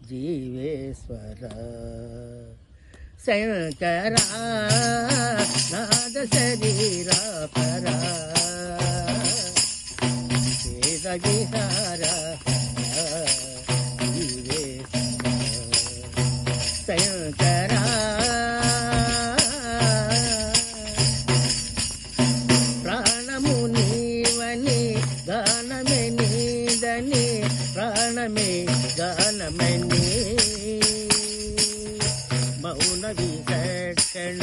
జీవేశ్వర శంకరా నాద శరీరా పరా వేద విహార జీవేశ్వర శంకరా ప్రాణము నీవని గానమే నీదని ప్రాణమే గానమని మౌన విలక్షణ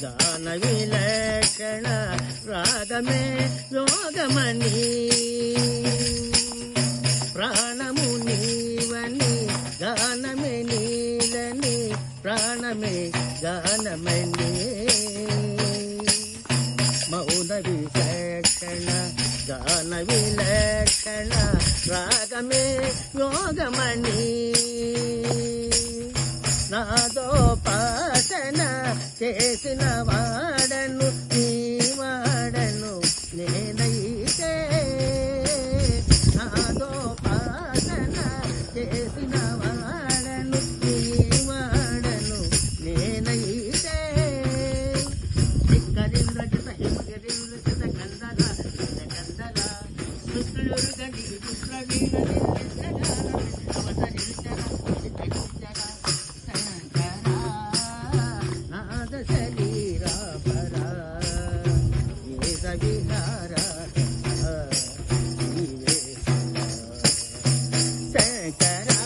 గాన విలక్షణ రాగమే యోగమణి ప్రాణము నీవని గానమే నీలని ప్రాణమే గానమని మౌన విలక్షణ గాన విలక్షణ రాగమే యోగమణి నాదోపాసన చేసిన వాడను నీ వాడను నేనైతే నాదోపాసన చేసిన వాడను నీ వాడను నేనైతే హిక్కరింద్రజిత హిమగిరింద్రజిత గంధర గంధర శుక్లురుగని శుక్లవీణ అవతరించర చిత్తర శంకరా నాద శరీరా పరా వేద విహార శంకరా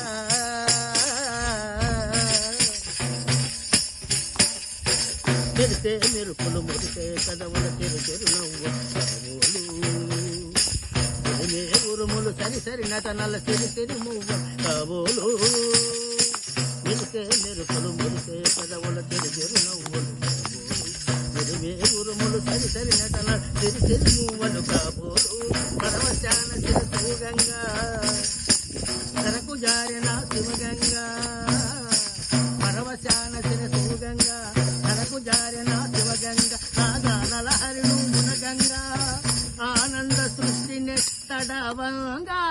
మెరిసే మెరుపులు మురిసే కదవుల తెరు నవ్వు ఉరుములు సరి సరి నటనల సిరి సిరి మువ్వ కాబోలు మెరిసే మెరుపులు మురిసే కదవుల తెరు నవ్వులు మెరువే ఉరుములు సరి సరి నటన సిరి సిరి మువ్వలు కాబోలు పరవశాన శిరసూగంగా తనకు జారిన శివగంగా పరవశాన శిరసూగంగా తనకు జారిన శివగంగా నాగానల హరిణు మునగంగా ఆనంద సృష్టిని తడవంగా